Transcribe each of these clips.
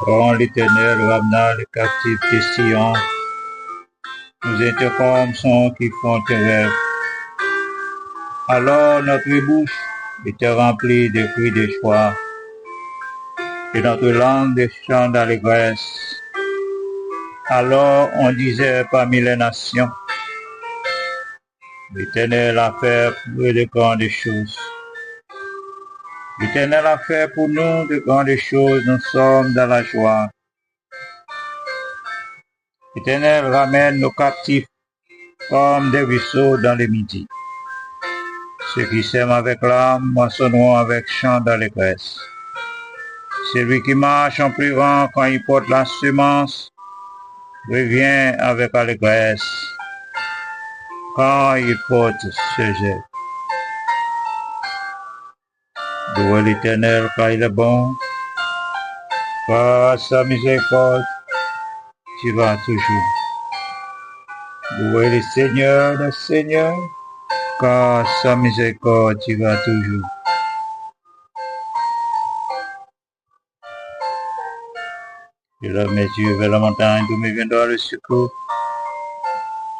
Quand l'Éternel ramena les captifs de Sion, nous étions comme ceux qui font rêve. Alors notre bouche était remplie de cris de joie et notre langue de chants d'allégresse. Alors on disait parmi les nations, l'Éternel a fait pour eux de grandes choses. L'Éternel a fait pour nous de grandes choses, nous sommes dans la joie. L'Éternel ramène nos captifs comme des ruisseaux dans le midi. Ceux qui sèment avec l'âme moissonneront avec chant d'allégresse. Celui qui marche en pleurant quand il porte la semence revient avec allégresse quand il porte ce jet. Louez l'Éternel car il est bon, car sa miséricorde durera toujours. Louez le Seigneur, car sa miséricorde durera toujours. Je lève mes yeux vers la montagne d'où me viendra le secours.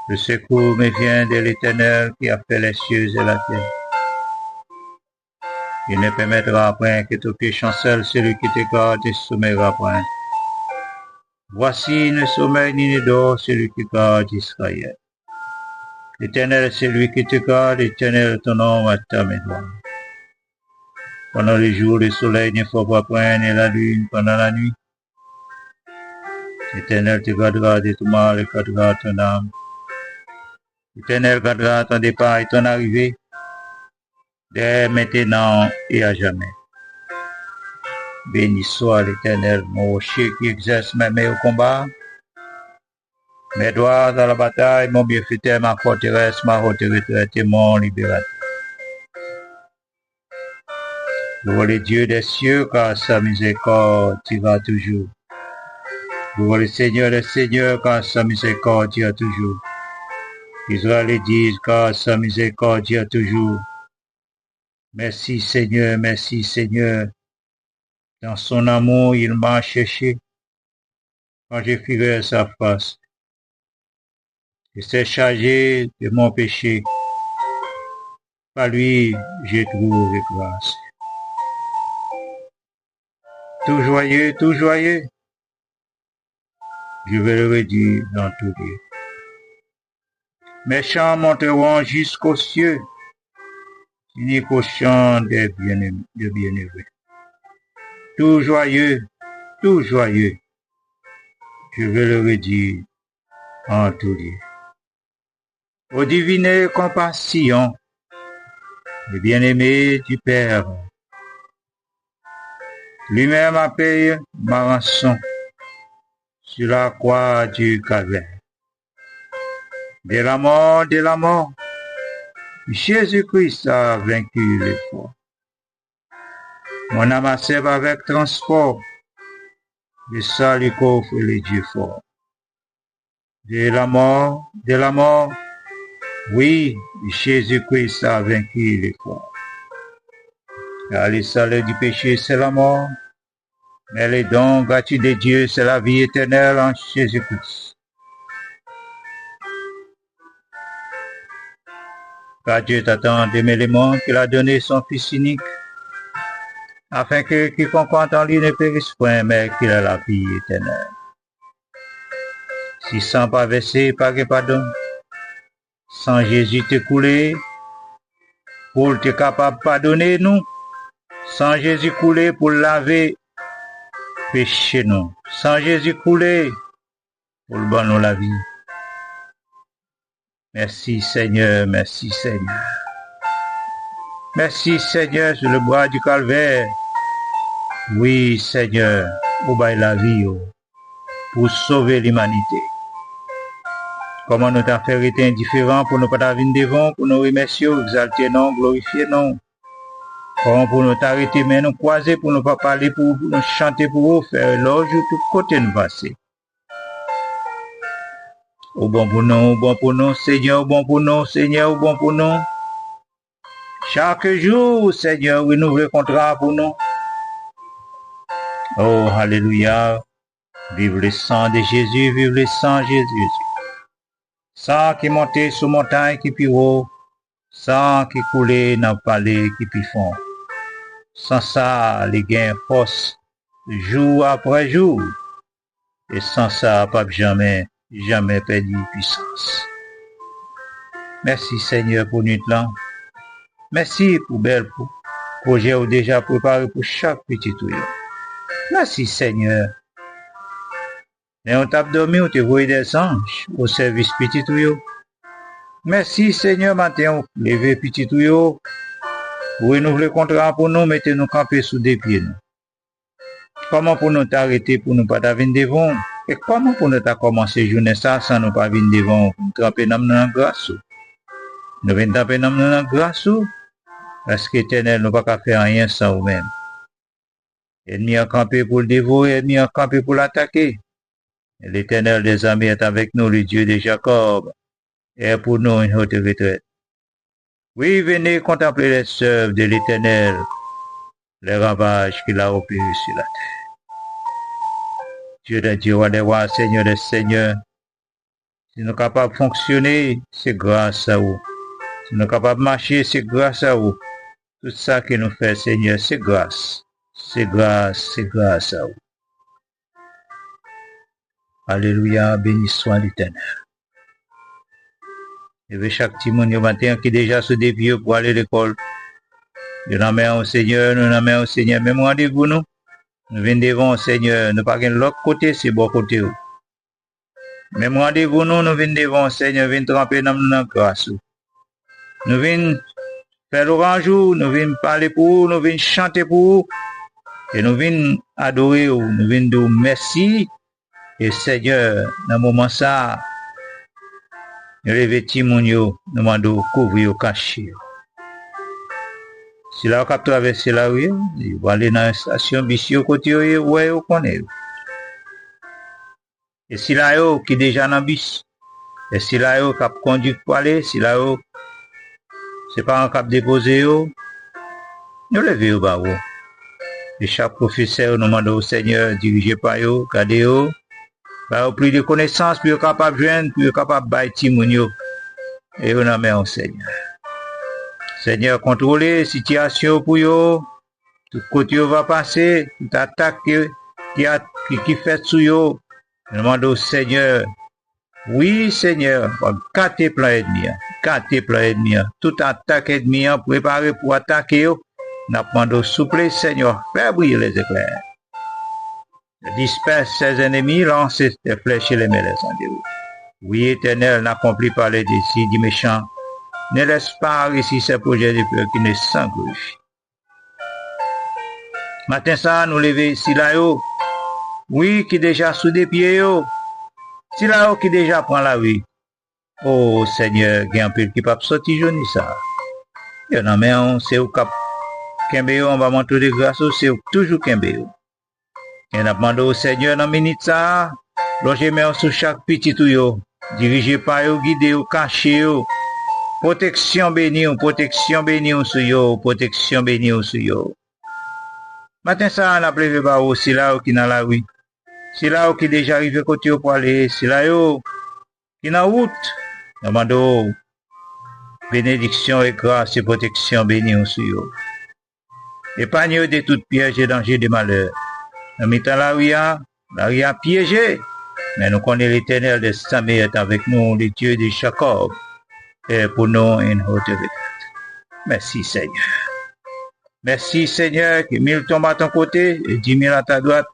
Le secours me vient de l'Éternel qui a fait les cieux et la terre. Il ne permettra point que ton pied chancelle, celui qui te garde ne sommeillera point. Voici ne sommeil ni ne dort celui qui garde Israël. L'Éternel, celui qui te garde, l'Éternel, ton nom à ta maison. Pendant les jours, le soleil ne frappera point, ni la lune pendant la nuit. L'Éternel te gardera de tout mal et gardera ton âme. L'Éternel gardera ton départ et ton arrivée, dès maintenant et à jamais. Béni soit l'Éternel, mon rocher qui exerce mes mains au combat, mes doigts dans la bataille, mon bienfaiteur, ma forteresse, ma haute retraite et mon libérateur. Louez le Dieu des cieux, car sa miséricorde durera toujours. Louez le Seigneur des seigneurs, car sa miséricorde durera toujours. Israël dit, car sa miséricorde durera toujours. Merci Seigneur. Dans son amour, il m'a cherché quand je fuirais sa face. Je s'est chargé de mon péché. Par lui, je trouve grâce. Tout joyeux, je vais le redire dans tout lieu. Mes chants monteront jusqu'aux cieux, unique au chant des bien-aimés. Tout joyeux, je vais le redire en tout lieu. Ô divine compassion, le bien-aimé du Père, lui-même a payé ma rançon sur la croix du Calvaire. De la mort, Jésus-Christ a vaincu le fort. Mon âme achève avec transport le salut qu'offre le Dieu fort. De la mort, oui, Jésus-Christ a vaincu le fort. Car le salaire du péché, c'est la mort, mais le don gratuit de Dieu, c'est la vie éternelle en Jésus-Christ. Car Dieu t'attend d'aimer le monde qu'il a donné son Fils unique, afin que quiconque en lui ne périsse point, mais qu'il ait la vie éternelle. Si sang pas versé, pas de pardon. Sans Jésus te couler, pour être capable de pardonner nous. Sans Jésus couler pour laver péché nous. Sans Jésus couler pour le bon nous la vie. Merci Seigneur, merci Seigneur. Merci Seigneur sur le bois du calvaire. Oui Seigneur, au bail la vie pour sauver l'humanité. Comment nous t'as fait être indifférents pour nous pas venir devant, pour nous remercier, exalter non, glorifier non. Comment pour nous t'arrêter, mais nous croiser, pour nous pas parler, pour nous chanter pour vous, faire éloge de tout côté nous passer. Au bon pour nous, Seigneur, au bon pour nous, Seigneur, au bon pour nous. Chaque jour, Seigneur, renouvelle le contrat pour nous. Oh, alléluia. Vive le sang de Jésus, vive le sang de Jésus. Sang qui montait sur montagne qui plus haut, sang qui coulait dans le palais qui plus fond. Sans ça, les gains force jour après jour. Et sans ça, pas jamais perdu puissance. Merci Seigneur pour nuit là. Merci pour belle projet ou déjà préparé pour chaque petit tuyau. Merci Seigneur. Et on t'a dormi, on te voyait des anges au service petit tuyau. Merci Seigneur, matin, lever petit tuyau. Vous renouveler le contrat pour nous, mettez-nous camper sous des pieds. Comment pour nous t'arrêter, pour nous pas venir devant? Et comment pour nous commencer journée ça sans nous pas venir devant? Nous tremper dans la grâce. Nous venons tremper dans la grâce. Parce qu'Éternel nous pas qu'à faire rien sans nous-mêmes. Ennemi a campé pour le dévorer, ennemi a campé pour l'attaquer. L'Éternel des armées est avec nous, le Dieu de Jacob, et pour nous une haute retraite. Oui, venez contempler les œuvres de l'Éternel, les ravages qu'il a opérés sur la terre. Dieu de Dieu, roi des rois, Seigneur des seigneurs, si nous sommes capables de fonctionner, c'est grâce à vous. Si nous sommes capables de marcher, c'est grâce à vous. Tout ça que nous fait, Seigneur, c'est grâce. C'est grâce à vous. Alléluia, béni soit l'Éternel. Et chaque petit monde au matin qui est déjà se dévie pour aller à l'école. Nous n'amènons au Seigneur, même rendez-vous nous. Nous venons devant au Seigneur, nous pas de l'autre côté, c'est bon côté. Même rendez-vous nous venons devant au Seigneur, venons tremper dans la grâce. Nous venons faire l'orange, nous venons parler pour vous, nous venons chanter pour vous. Et nous venons adorer, nous venons dire merci. Et Seigneur, dans le moment ça, nous revêtons mon yo, nous demandons couvrir, cacher. Si là, on a traversé la rue, il va aller dans la station Bissio côté, ouais, on connaît. Et si là, qui est déjà dans le bus, et si là, qui a conduit pour aller, si là, c'est pas un cap déposé, nous levons au bas. Et chaque professeur nous demande au Seigneur, dirigé par eux, gardez eux, par plus de connaissances, plus capable de joindre, plus capable de bâtir mon yo. Et on en met au Seigneur. Seigneur, contrôlez la situation pour eux, tout côté va passer, toute attaque qui fait sur eux. Nous demandons au Seigneur, oui Seigneur, gâtez plein ennemi, toute attaque ennemi, préparez pour attaquer eux. Nous demandons souple, Seigneur, fais briller les éclairs. Disperse ses ennemis, lance tes flèches et les mets les endurés. Oui, Éternel, n'accomplit pas les désirs du méchant. Ne laisse pas ici ces projets de peur qui ne s'englorifient. Matin ça, nous lever si là yo. Oui, qui déjà sous des pieds yo. Si là yo qui déjà prend la vie. Oh Seigneur, il y a un peu qui peut sortir jaune ça. Il y en a mais c'est au cap. Kembeyo, on va montrer de grâce, c'est toujours Kembeyo. Et on a demandé au Seigneur dans minute ça, loger sur chaque petit tuyau, dirigé par eux, guidé ou caché eux. Protection bénie sur yo, protection bénie sur yo. Matin ça, on a prévu par eux, c'est là qui dans la rue. C'est là qui déjà arrivé côté pour aller, c'est là qui dans route. On a demandé bénédiction et grâce et protection bénie sur yo. Épargne de toute piège et danger de malheur. Nous mettons la rue piégée. Mais nous connaissons l'Éternel des armées est avec nous, le Dieu de Jacob. et pour nous une haute retraite. Merci Seigneur. Merci Seigneur, que 1000 tombent à ton côté et 10 000 à ta droite.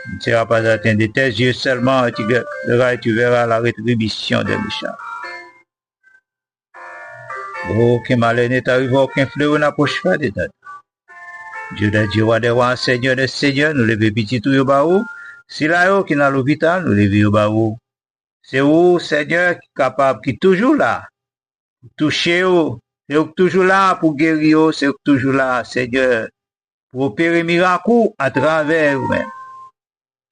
Tu ne seras pas atteint de tes yeux seulement, et tu verras la rétribution des méchants. Aucun malheur n'est arrivé, aucun fléau n'approche pas de toi. Dieu des dieux, roi des rois, Seigneur des seigneurs, nous levons petit tout au bas haut. Si là qui est dans l'hôpital, nous levons au bas haut. C'est où, Seigneur, qui est capable, qui est toujours là, toucher, c'est toujours là pour guérir, c'est toujours là, Seigneur, pour opérer miracle à travers vous-même.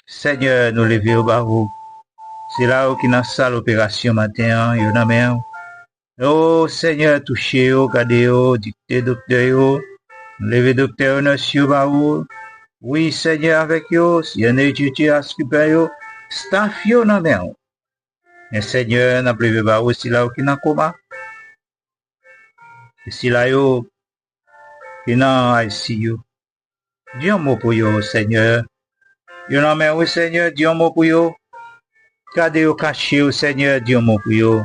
Seigneur, nous levons au bas haut. C'est là qui est dans la salle d'opération matin, il y en a même. Oh, Seigneur, touchez, regardez, dictez, docteur, levez, docteur, monsieur, bas haut. Oui, Seigneur, avec vous, s'il y en a étudié à super, staff, il y en a même. Mais Seigneur, n'a plus bas haut, c'est là qui est dans le coma. Et c'est là qui est dans ICU. Dis un mot pour vous, Seigneur. Il y en a même, oui, Seigneur, dis un mot pour vous. Gardez au caché, Seigneur, dis un mot pour vous.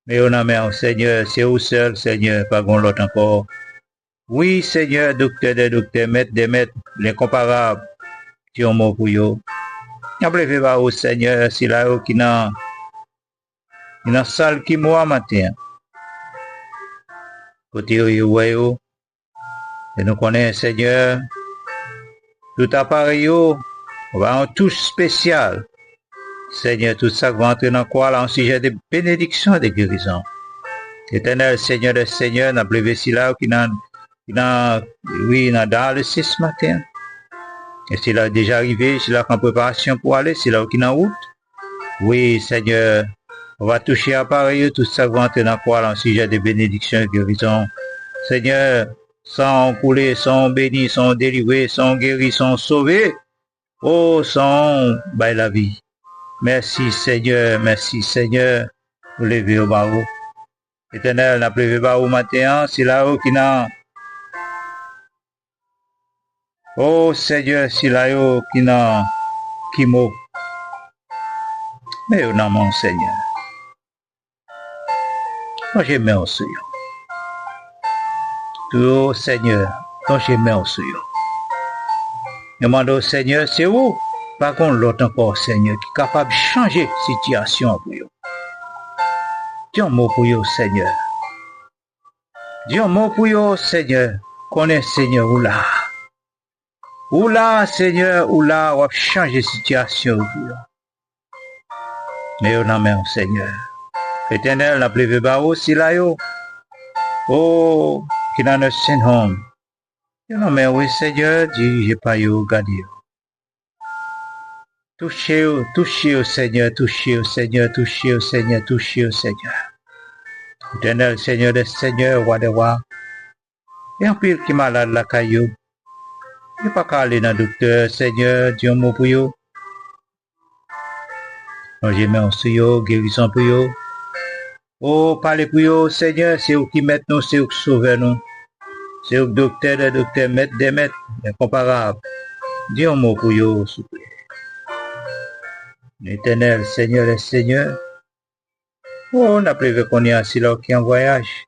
Mais on a même, Seigneur, c'est vous seul, Seigneur, pas grand l'autre encore. Oui, Seigneur, docteur des docteurs, maître des maîtres, l'incomparable, dis un mot pour vous. N'oubliez pas, au Seigneur, c'est là qui est dans la salle qui moi matin. Côté où et nous connaissons, Seigneur, tout appareil, on va en touche spéciale. Seigneur, tout ça va entrer dans quoi là, en sujet de bénédiction et de guérison. Éternel, Seigneur des Seigneurs, n'a plus si là qui dans le 6 matin. Et c'est là déjà arrivé, c'est là qu'en préparation pour aller, c'est là qui est en route. Oui, Seigneur, on va toucher appareil, tout ça va entrer dans quoi là, en sujet de bénédiction et de guérison. Seigneur, sans couler, sans bénis, sans délivrer, sans guérir, sans sauver. Oh, sans bail la vie. Merci Seigneur, vous levez au bas haut. Éternel, n'a plus bas au matin, c'est là-haut qui n'a. Oh Seigneur, c'est là-haut qui n'a. Qui mot. Mais non, mon Seigneur. Moi, j'ai mis au Seigneur. Tout Seigneur, quand j'ai mis au Seigneur. Demande au Seigneur, c'est où? Par contre, l'autre encore, Seigneur, qui est capable de changer la situation pour vous. Dis un mot pour vous, Seigneur. Dis un mot pour vous, Seigneur. Connais, Seigneur, ou là. Ou là, Seigneur, ou là, on va changer la situation pour vous. Mais on a même, Seigneur. Éternel, la plus bas aussi là, yo. Oh, qui n'a pas de home. You know, mais oui, Seigneur, dirigez pas yo, gardez. Touchez, Seigneur, touchez, Seigneur. Éternel, Seigneur des Seigneurs, roi des rois. Et en pile qui est malade la caillou. Il n'est pas qu'à aller dans le docteur, Seigneur, dis un mot pour vous. J'ai mis en sur guérison pour vous. Oh, parlez pour vous, Seigneur, c'est vous qui mettez nous, c'est vous qui sauvez nous. C'est vous docteur, des docteurs, maître des maîtres, incomparables. Dis un mot pour vous, s'il vous plaît. L'éternel, Seigneur et Seigneur. Oh, on a prévu qu'on est assis là qui est en voyage.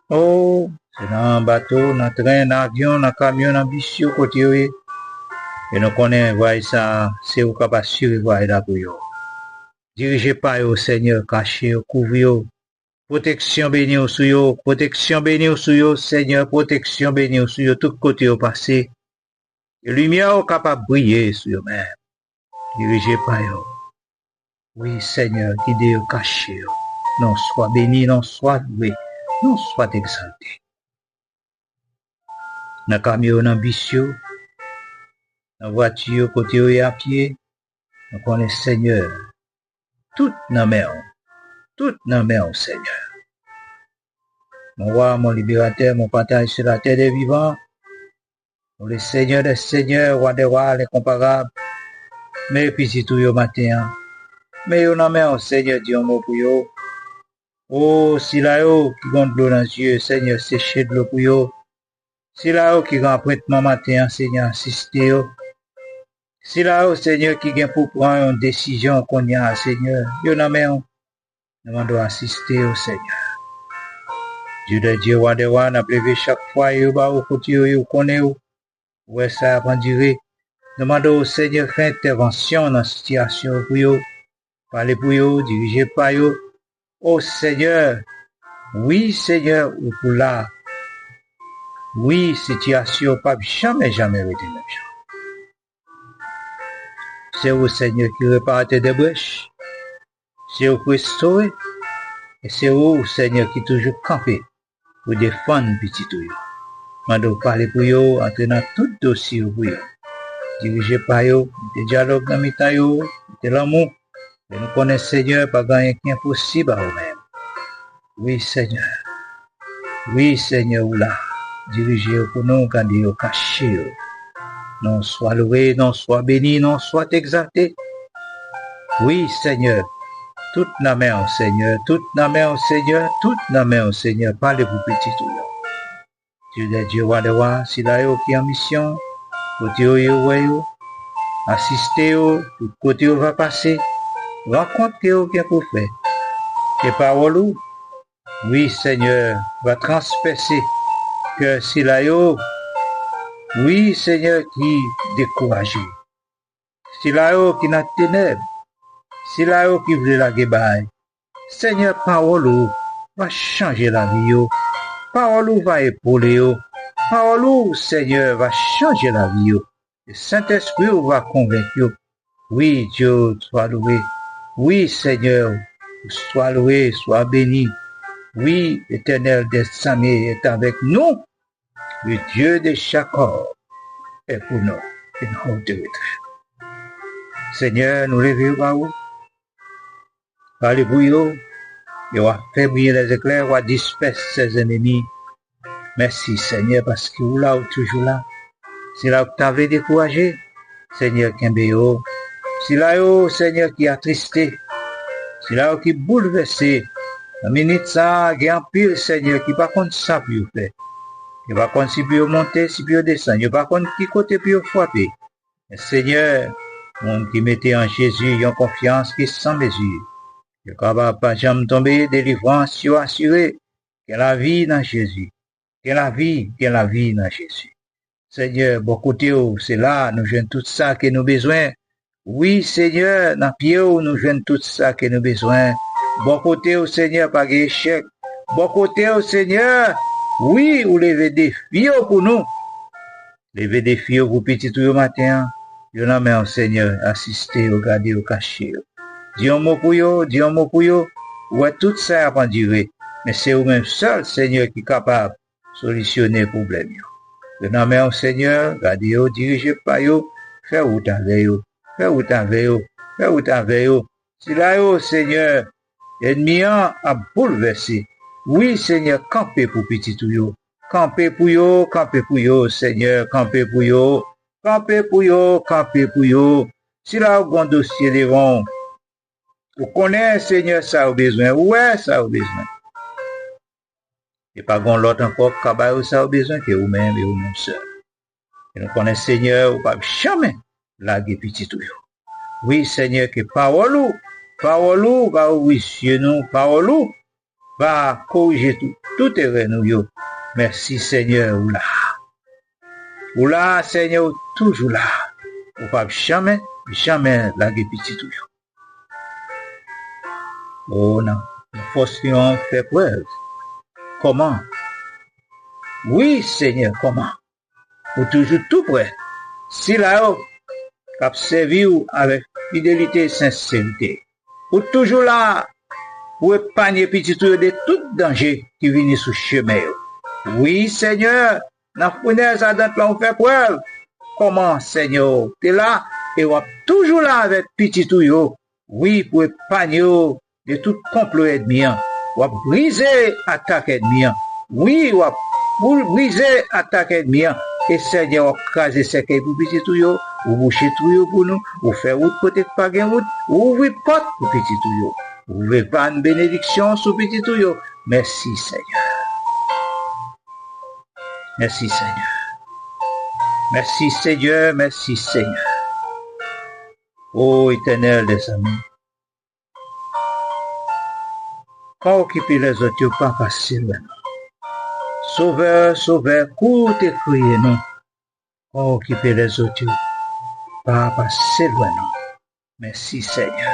Oh, c'est dans un bateau, dans un train, dans un avion, dans un camion, dans un bus, côté où. Et nous connaissons, voyez ça, c'est vous qui assurez, voyez là pour vous. Dirigez pas au Seigneur, cachez, couvrez. Protection bénie sur vous, protection bénie sur vous, Seigneur, protection bénie sur vous, tout côté au passé. Et lumière capable de briller sur vous-même. Dirigez pas yo. Oui, Seigneur, guidez-vous, cachez-vous. Non soit béni, non soit loué, non soit exalté. Dans le camion, dans le bus, dans la voiture, côté où à pied, nous connaissons Seigneur. Tout dans la main, Seigneur. Mon roi, mon libérateur, mon partage sur la terre des vivants. Le Seigneur des Seigneurs, roi des rois, l'incomparable. Mais puis c'est tout le matin. Mais on a main, Seigneur, dis un mot pour vous. Oh, si là qui gonte l'eau dans les yeux, Seigneur, séchez de l'eau pour vous. Si là qui grand prêtement matin, Seigneur, assistez vous. Si là Seigneur, qui vient pour prendre une décision qu'on y a, Seigneur, on a main. nous demandons assister au Seigneur. Dieu de Dieu, roi de roi, n'a levé chaque fois, et au côté, vous connaissez, où ça va durer. Nous demandons au Seigneur faire intervention dans la situation pour vous, parler pour vous, diriger par vous. Oh Seigneur, oui Seigneur, ou pour là, oui, situation pas jamais été même chose. C'est au Seigneur qui répare des brèches, c'est au Christ, et c'est au Seigneur qui toujours campé pour défendre petit tout. Mando parler pour vous, entrer dans tout dossier pour vous. Diriger par vous, des dialogues dans mes yo, de l'amour. Et nous connaissons Seigneur, pas rien qui est impossible à vous-même. Oui Seigneur, ou là. Dirigez pour nous, quand Dieu caché. Non soit loué, non soit béni, non soit exalté. Oui, Seigneur, toute la main au Seigneur, toute la main au Seigneur, toute la main au Seigneur. Parlez vous petit tout là. Dieu de Dieu, roi de roi, si là qui est en mission, côté où assistez tout côté où va passer, rencontrez qui pour faire. Et paroles, oui, Seigneur, va transpercer que si là oui, Seigneur, qui découragé. Si là qui n'a ténèbres, si là qui veut la guébaille. Seigneur, parole va changer la vie. Parole va épauler. Parole, Seigneur, va changer la vie. Le Saint-Esprit va convaincre. Oui, Dieu, sois loué. Oui, Seigneur, sois loué, sois béni. Oui, l'Éternel des armées est avec nous. Le Dieu de Jacob est pour nous une haute retraite. Seigneur, nous levons par vous. Parlez pour vous. Et on va faire briller les éclairs, on va disperser ses ennemis. Merci Seigneur parce que vous là, toujours là. Si là, vous t'avez découragé, Seigneur Kimbéo. Si là, Seigneur qui est attristé. Si là, qui est bouleversé. La minute ça, il y a un pile Seigneur qui pas contre ça pour vous faire. Il va contre si vous monter, si vous descendre. Il va contre qui côté pour vous frapper. Seigneur, monde qui mettait en Jésus, il y a confiance qui est sans mesure. Il ne va pas jamais tomber, délivrance, assuré. Qu'il y a la vie dans Jésus. Qu'il y a la vie dans Jésus. Seigneur, bon côté, c'est là, nous jouons tout ça que nous besoin. Oui, Seigneur, dans pied, nous jouons tout ça que nous besoin. Bon côté, Seigneur, pas d'échec. Bon côté, Seigneur, oui, vous levez des filles pour nous. Levez des filles pour petit tout le matin. Je n'en Seigneur, assister, regarder, cacher. Dis un mot pour vous, ouais, tout ça va durer. Mais c'est vous-même seul, Seigneur, qui est capable de solutionner les problèmes. Je n'en Seigneur, regardez, dirigez par vous, faites route avec vous, faites route avec vous, faites route avec vous. Si là, Seigneur, l'ennemi a bouleversé. Oui, Seigneur, campez pour petit tout yo. Campez pour yo, Seigneur, campez pour yo. Campez pour yo. Si là, vous avez un dossier devant, vous connaissez, Seigneur, ça a besoin. Ouais, ça a besoin. Et pas grand l'autre encore, cabaye, ça a besoin que vous-même et vous-même seul. Et nous connaissons, Seigneur, vous ne pouvez jamais laguer petit tout yo. Oui, Seigneur, que parole va ouvrir sur nous, parole va corriger tout erreur nous yo. Merci Seigneur, ou là, Seigneur, toujours là. Vous ne pouvez jamais laguer petit tout yo. Oh non, nous forcions fait preuve. Comment? Oui, Seigneur, comment? Ou toujours tout prêt. Si là-haut, cap servi avec fidélité et sincérité. Ou toujours là, pour épargner petit tout de tout danger qui vient sous chemin. Oui, Seigneur, dans la fournaise à date là, on fait preuve. Comment, Seigneur? Tu es là et on toujours là avec petit tout yo. Oui, pour épargner de tout complot ennemi. On va briser attaque ennemi. Oui, on va briser attaque ennemi. Et Seigneur, on va craser ce qui est pour petit tout yo. Ou boucher tout yo pour nous. Ou faire route côté pas gain route. Ou ouvrir porte pour petit tout yo. Ou ouvrir pas une bénédiction sur petit tout yo. Merci Seigneur. Merci Seigneur. Merci Seigneur. Merci Seigneur. Ô Éternel des amis. Quand occuper les autres, tu pas passer loin. Sauveur, sauveur, cours tes crier, non. Quand occuper les autres, pas passer loin, non. Merci Seigneur.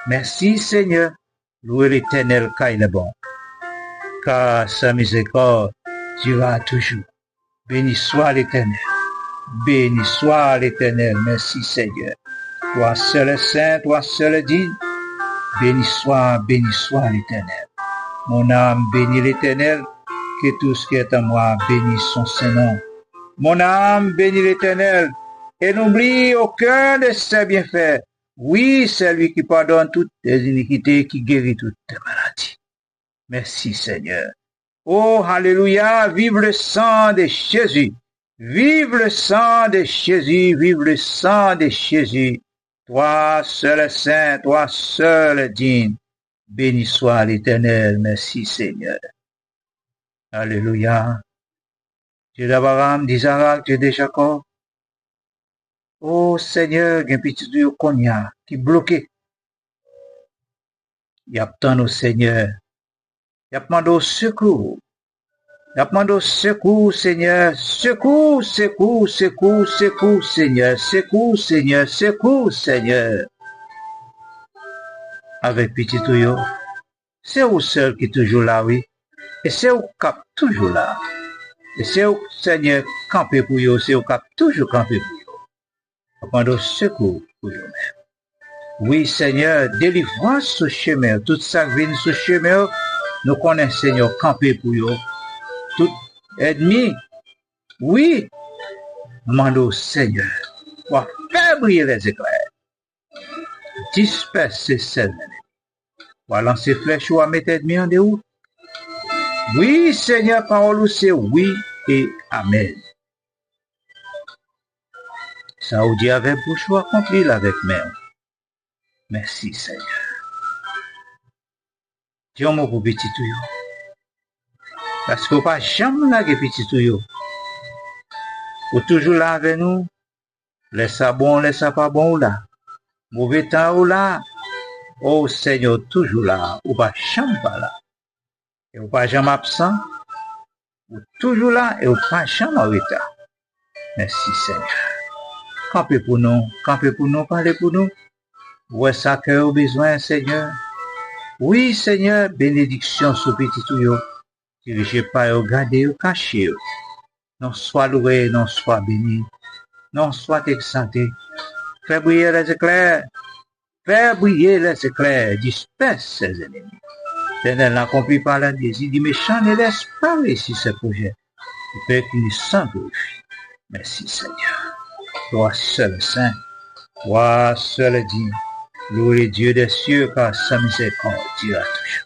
Merci Seigneur. Louez l'Éternel car il est bon. Car sa miséricorde durera toujours. Béni soit l'Éternel. Béni soit l'Éternel. Merci Seigneur. Toi seul est saint, toi seul est digne. Béni soit l'Éternel. Mon âme bénit l'Éternel, que tout ce qui est en moi bénisse son Saint-Nom. Mon âme bénit l'Éternel, et n'oublie aucun de ses bienfaits. Oui, c'est lui qui pardonne toutes tes iniquités, qui guérit toutes tes maladies. Merci Seigneur. Oh, alléluia, vive le sang de Jésus. Vive le sang de Jésus, vive le sang de Jésus. Toi seul est saint, toi seul est digne. Béni soit l'Éternel. Merci Seigneur. Alléluia. Dieu d'Abraham, d'Isaac, Dieu de Jacob. Oh Seigneur, il y a un petit Dieu qui est bloqué. Il y a tant au Seigneur. Il y a demandé au secours. Il y a demandé au secours, Seigneur. Secours, secours, secours, secours, Seigneur. Secours, Seigneur. Secours, Seigneur. Avec petit tuyau. C'est vous seul qui est toujours là, oui. Et c'est vous qui êtes toujours là. Et c'est vous, Seigneur, camper pour vous. C'est vous qui êtes toujours camper pour vous. Demandé au secours pour vous-même. Oui, Seigneur, délivrance sur chemin. Tout ça qui vient sur chemin, nous connaissons, Seigneur, camper pour vous. Tout ennemi, oui, demande au Seigneur pour faire briller les éclairs, disperser ces ennemis, pour lancer flèche ou à mettre ennemi en déroute. Oui, Seigneur, parole c'est oui et amen. Ça vous dit avec bouche ou accompli avec main. Merci, Seigneur. Dis-moi pour petit tuyau. Parce qu'on ne peut pas jamais laguer petit tuyau. Ou toujours là avec nous. Laisse ça bon, laisse ça pas bon ou là. Mauvais temps ou là. Oh Seigneur, toujours là. Ou pas jamais pas là. Et ou pas jamais absent. Ou toujours là et ou pas jamais en retard. Merci Seigneur. Campez pour nous, parlez pour nous. Où est ça que vous avez besoin, Seigneur? Oui, Seigneur, bénédiction sur petit tuyau. Dirigez pas au garder au cacher. Non soit loué, non soit béni, non soit exalté. Fais briller les éclairs. Fais briller les éclairs. Disperse ses ennemis. L'Éternel n'accomplit pas la désir du méchant, ne laisse pas réussir ses projets. Il peut qu'il s'en glorifie. Merci Seigneur. Toi seul saint, toi seul digne. Louez Dieu des cieux, car sa miséricorde dira toujours.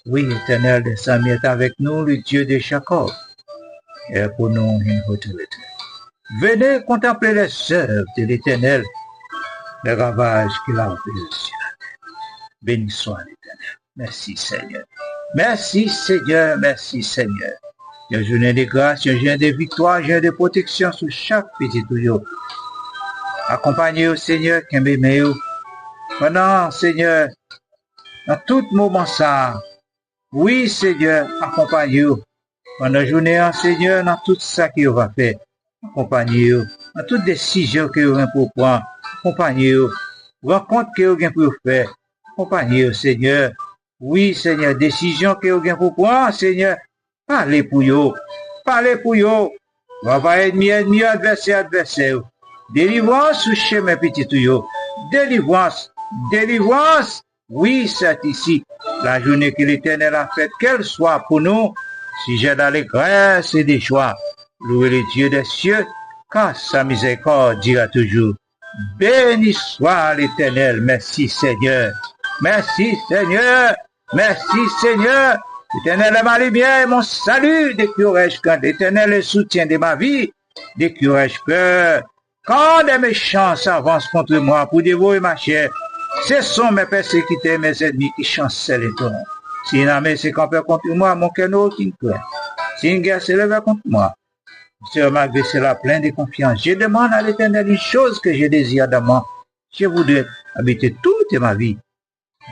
Oui, l'Éternel des armées est avec nous, le Dieu de Jacob. Et pour nous une autorité. Venez contempler les œuvres de l'Éternel, les ravages qu'il a fait sur la terre. Béni soit l'Éternel. Merci Seigneur. Merci Seigneur, merci Seigneur. Une journée de grâce, une journée de victoire, une journée de protection sur chaque petit tuyau. Accompagnez au Seigneur, qui m'aime. Maintenant, Seigneur, dans tout moment ça, oui, Seigneur, accompagnez-vous. Pendant la journée, Seigneur, dans tout ça qu'il va faire, accompagnez-vous. Dans toute décision que vous avez pour prendre, accompagnez-vous. Rencontre que vous avez pour faire, accompagnez-vous, Seigneur. Oui, Seigneur, décision que vous avez pour prendre, Seigneur, parlez pour vous. Parlez pour vous. Va pas ennemi, adversaire. Délivrance sous chemin petit tuyau. Délivrance. Oui, c'est ici. La journée que l'Éternel a faite, qu'elle soit pour nous, si j'ai d'allégresse et de joie. Louez le Dieu des cieux, car sa miséricorde dira toujours. Béni soit l'Éternel. Merci Seigneur. Merci Seigneur. Merci Seigneur. L'Éternel est ma lumière, mon salut. De qui aurais-je crainte? L'Éternel est le soutien de ma vie. De qui aurais-je peur? Quand des méchants s'avancent contre moi pour dévorer ma chair, ce sont mes persécuteurs, mes ennemis qui chancellent les tons. Si une armée s'est campée contre moi, mon cœur n'a aucune crainte. Si une guerre s'est levée contre moi, Seigneur, malgré cela, plein de confiance, je demande à l'Éternel une chose que je désire d'amant. Je voudrais habiter toute ma vie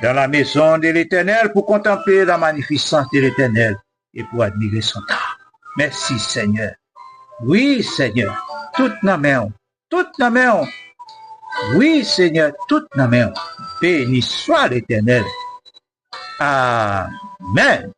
dans la maison de l'Éternel pour contempler la magnificence de l'Éternel et pour admirer son art. Merci Seigneur. Oui Seigneur, toute la main, toute la main. Oui Seigneur, toute la main. Béni soit l'Éternel. Amen.